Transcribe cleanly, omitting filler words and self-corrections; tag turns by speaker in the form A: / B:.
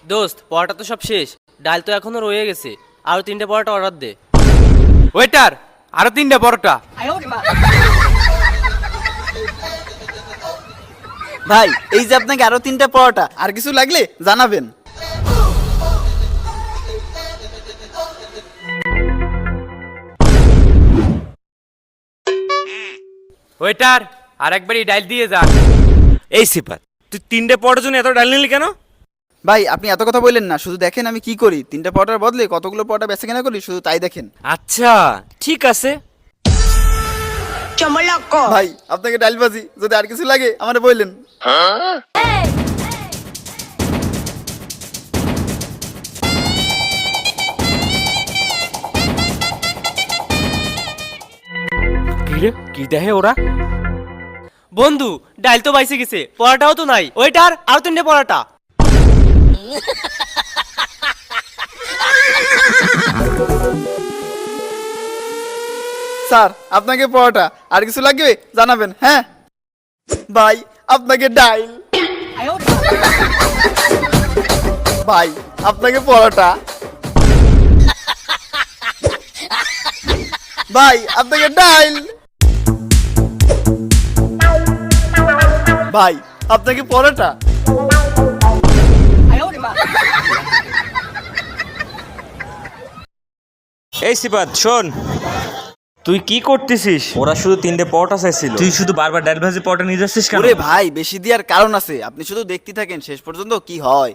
A: দোস্ত পরোটা তো সব শেষ, ডাল তো এখনো রয়ে গেছে, আরো 3টে পরোটা অর্ডার দে।
B: ওয়েটার, আরো 3টা পরোটা।
C: ভাই এই যে আপনাকে আরো 3টা পরোটা, আর কিছু লাগলে জানাবেন।
B: ওয়েটার, আর একবার এই ডাল দিয়ে যান।
D: এই সিপাত, তুই 3টে পরোটার জন্য এত ডাল নিলি কেন?
C: ভাই আপনি এত কথা বললেন না, শুধু দেখেন আমি কি করি। 3টা পরোটার বদলে কতগুলো পরোটা বেচা কেনা করি, শুধু তাই দেখেন।
D: আচ্ছা ঠিক আছে।
C: ভাই আপনাকে ডাল ভাজি, যদি আর কিছু লাগে আমারে বললেন।
D: কি দেখে ওরা?
A: বন্ধু ডাল তো বাইসে গেছে, পরোটাও তো নাই। ওইটার আরো 3টে পরোটা।
C: স্যার আপনাকে পরোটা, আর কিছু লাগবে জানাবেন। হ্যাঁ ভাই আপনাকে ডাইল, ভাই আপনাকে পরোটা, ভাই আপনাকে ডাইল, ভাই আপনাকে পরোটা।
D: এই সিপাত শোন, তুই কি করতেছিস? ওরা শুধু 3টে পরোটা চাইছিল, তুই শুধু বারবার ডাল ভাজি পরোটা নিয়ে যাচ্ছিস কেন?
C: ওরে ভাই বেশি দেওয়ার কারণ আছে, আপনি শুধু দেখতে থাকেন শেষ পর্যন্ত কি হয়।